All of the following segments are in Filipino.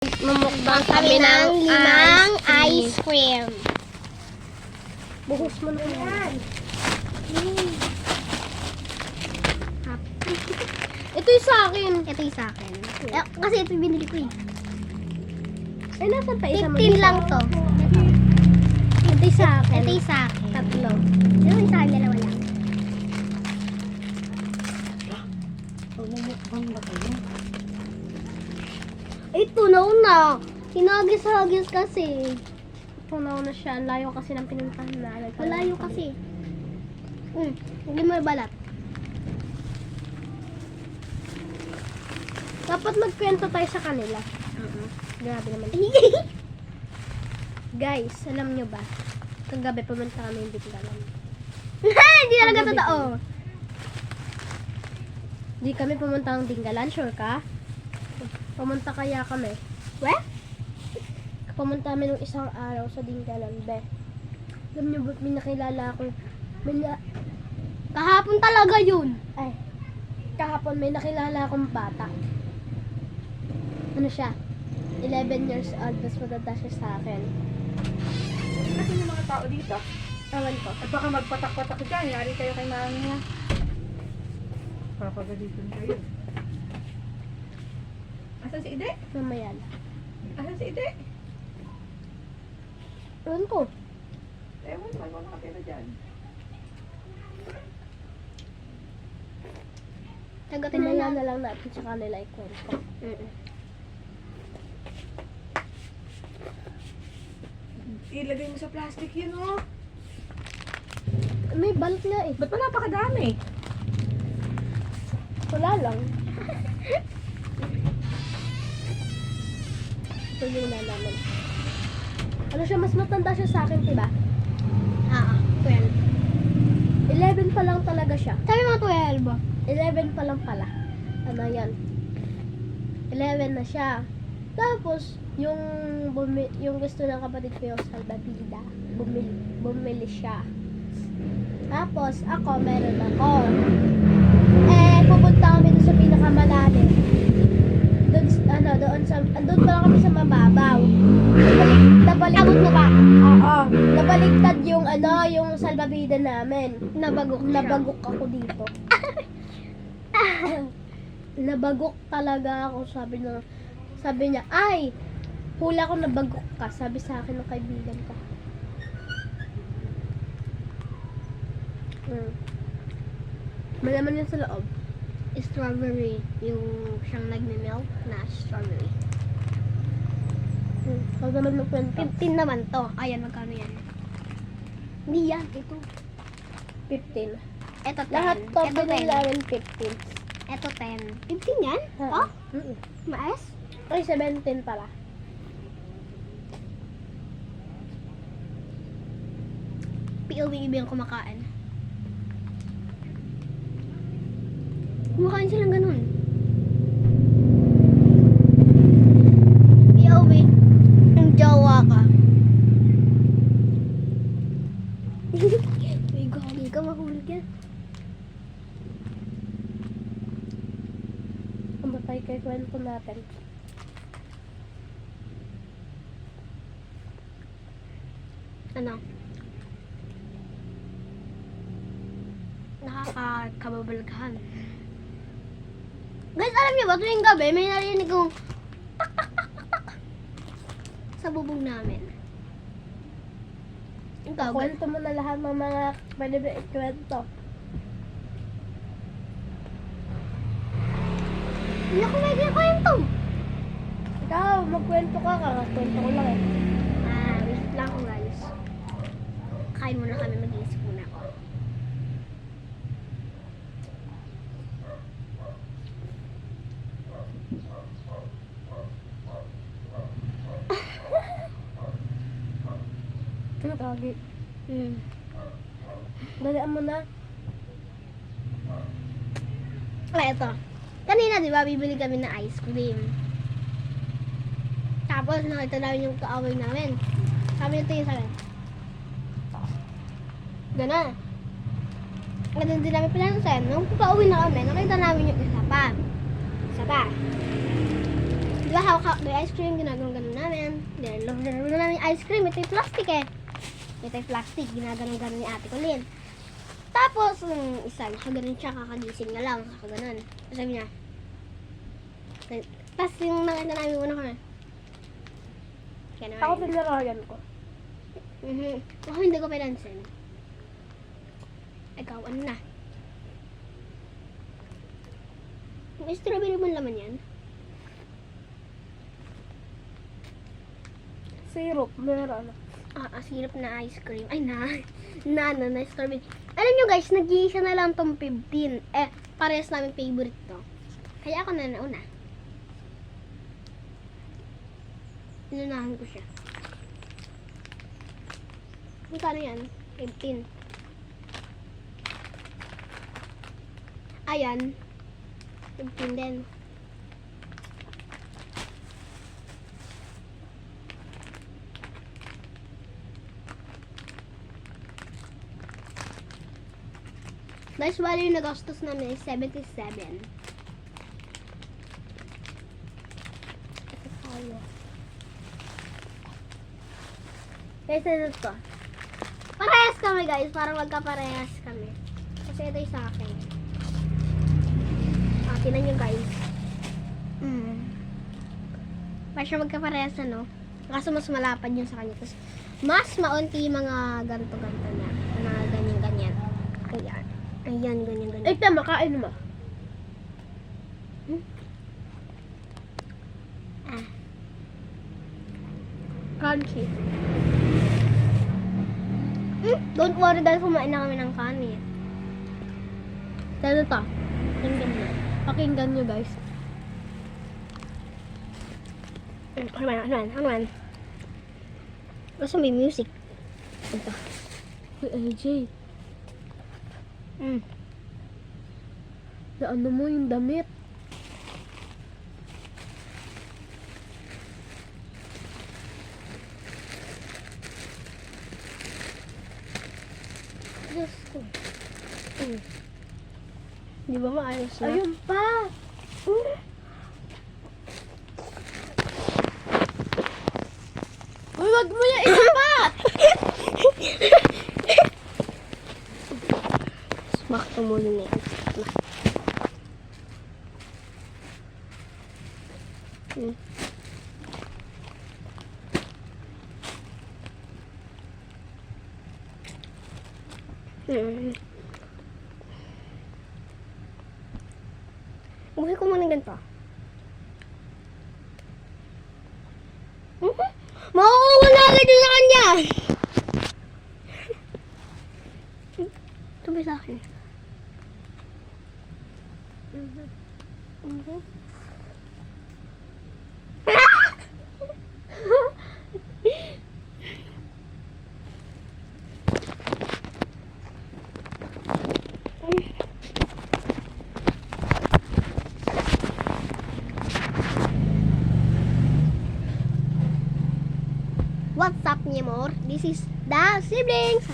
Mamukbang kami ng limang ice cream. Buhos mo na yan. Ito yung sa akin. Ito yung sa akin. Kasi ito yung binili ko eh. Eh, nasan pa isa mo? 15 lang to. Ito yung sa akin. Ito yung sa akin. Tatlo. Ito yung sa akin, dalawa lang. Mamukbang ba kayo? Ito na. Hinagis-hagis kasi. Tunaw na siya. Ang layo kasi ng pinuntahan na. Malayo kasi. Hindi mo ibalat. Dapat magkwento tayo sa kanila. Grabe naman. Guys, alam nyo ba? Kagabi pumunta kami yung Biglalan. Hindi talaga totoo. Di kami pumunta ng Dingalan, sure ka? Pumunta kaya kami. We? Pumunta kami nung isang araw sa Dingalan, be. Alam nyo ba, may nakilala akong, Kahapon talaga yun. ay, kahapon may nakilala akong bata. Ano siya? 11 years old, tapos matanda siya sa akin. Kasi yung mga tao dito. Awan ko. At baka magpatak-patak dyan. Yari kayo kay mami niya. Papagalitan kayo. Asan si Ide? Mamaya na. Asan si Ide? Awan ko. Ewan, may mga nakatira dyan. Tagatin na Mamaya lang. na lang natin sa kanila ikwento. Ilagay mo sa plastic yun, oh. May balot nga eh. Ba't pa napakadami? Wala lang. Ito yung nalaman. Ano siya, mas matanda siya sa akin, diba? 12. 11 pa lang talaga siya. Sabi mo 12. 11 pa lang pala. Ano yan? 11 na siya. Tapos, yung gusto ng kapatid ko yung salbabida. Bumili siya. Tapos, ako, meron ako. Pupunta kami doon sa pinakamalalim. Doon pa lang kami sa mababaw. Abot mo ba? Oo. Nabaligtad yung yung salbabida namin. Nabagok siya. Nabagok ako dito. Nabagok talaga ako. Sabi niya, ay, hula ko nabagok ka. Sabi sa akin ng kaibigan ko. Malaman yun sa loob. Strawberry. Yung siyang nagme-melt na strawberry. Huwag naman magkwento. 15 naman to. Ayan, magkano yan? Hindi yan. Ito. 15. Ito 10. Lahat to, Ito 10. pinilawin 15. Ito 10. 15 yan? Oh? Maes? Ay, 17 pala. POV ibig kumakain. Kumakain silang ganun. POV, ang jawa ka. Uy, gagi ka, mahulog yan. Kumatay kay kwento natin. Ano? Nakakakababalaghan. Guys, alam niyo ba, tuwing gabi, may narinig kong tak, tak, tak, tak, tak, sa bubong namin. Ikaw, Kwento mo na lahat ng mga pwede ba ikwento. hindi ako may kwento. Ikaw, magkwento ka. Kakakwento ko lang eh. Wait lang ako guys. Kain muna kami, mag-iisip muna ako. Gagi. Dalian mo na. Eto. Kanina, di ba, bibili kami ng ice cream. Tapos, nakita namin yung kaaway namin. Sabi nito yung sabi. Gana. Ganun din namin pinansin. Nung pauwi na kami, nakita namin yung isa pa. Isa pa. Di ba hawak may ice cream, ginaganon-ganon namin. Love namin yung ice cream. Ito yung plastic eh. Ito yung plastic, ginaganon-ganon ni Ate Colleen. Tapos, isa, nakaganon siya, kakagising na lang. Nakaganon. Sabi niya. Tapos yung nakita namin una kami. Kaya naman. Ako pinarayan ko. Ako hindi ko pinansin. Ikaw, ano na? May strawberry mo laman yan? Syrup, meron. Sirap na ice cream. Ay, na strawberry. Alam nyo guys, nag-iisa na lang tong 15. Parehas namin favorite to. Kaya ako na nauna. Inunahan ko siya. Magkano yan? 15. Ayan. 15 din. Guys, bali yung nagastos namin is 77. Guys, ano to? Parehas kami guys, parang magkaparehas kami. Kasi ito yung sa akin. Tinan nyo guys. Parang siya magkaparehas ano. Kaso mas malapad yun sa kanya. Tapos mas maunti yung mga ganto-ganto niya. Mga ganyan-ganyan. Ayan. Ayan, ganyan-ganyan. Ay, tama, kain mo. Crunchy. Don't worry dahil kumain na kami ng kanin. Ano to? Pakinggan nyo. Pakinggan nyo, guys. Ano man? Basta may music. Ito. Uy, AJ. Ano mo yung damit? Diyos ko. Di ba maayos na? Ayun pa! Uy, wag mo yan isapat! Smack to muna na yan. Buhay ko muna ganito. Makukuha na agad yun sa kanya! Ito ba sa akin? What's up, Nyemor? This is the siblings.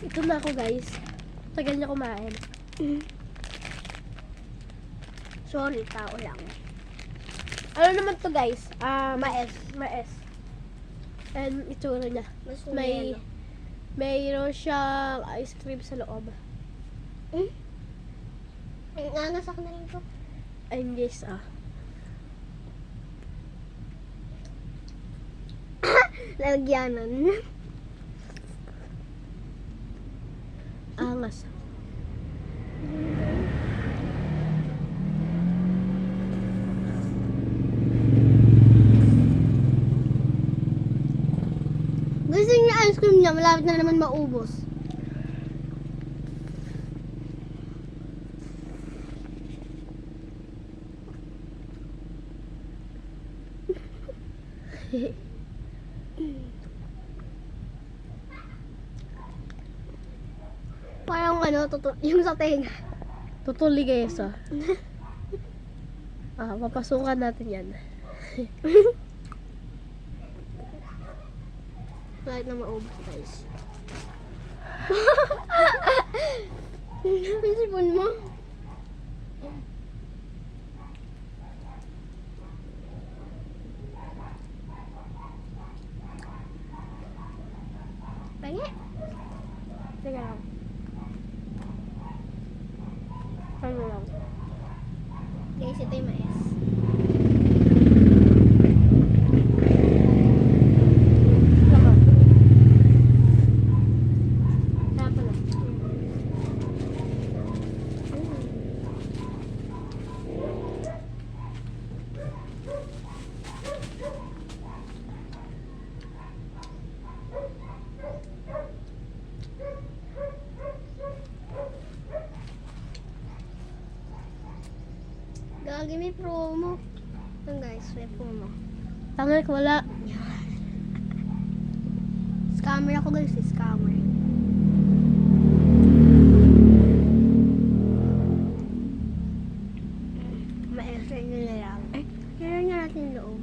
Ito na ako, guys. Tagal niya kumain. Sorry, tao lang. Ano naman to, guys? Mais. And itsura niya. Mayroon siyang ice cream sa loob. Ang angas ako na rin ko. And yes, Lalagyanan. angas. Gusto niya ice cream niya, malapit na naman maubos. Parang yung sa tenga. Tutuli, guys, papasukan natin yan. Malapit na maubos, guys. Yung sipon mo. Tingi. Teka lang. Ano lang? Guys, ito yung mais. Tama. Tama na. Gagi, may promo. Ito guys, may promo. Tangik, wala. Scammer ako guys, scammer. Ma-extra nyo na lang. Ay, kailan nga natin yung loob.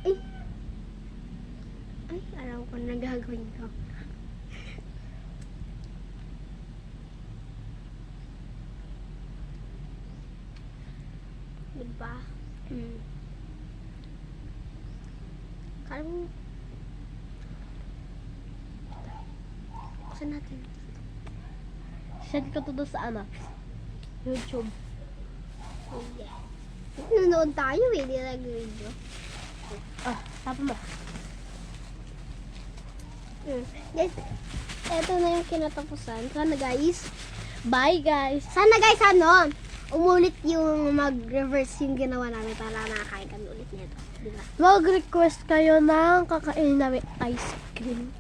Ay! Ay, alam ko na gagawin ko. Diba? Kala mo, buksan natin. Send ko to doon sa ano? YouTube. Oh, yeah. Nanonood tayo eh, di nag-video. Ah, tapa mo. Guys, eto na yung kinatapusan. Sana guys, Bye, guys. sana guys, ano, umulit yung mag-reverse yung ginawa namin para nakakain kami ulit nito. Diba? Mag-request kayo ng kakainin namin ice cream.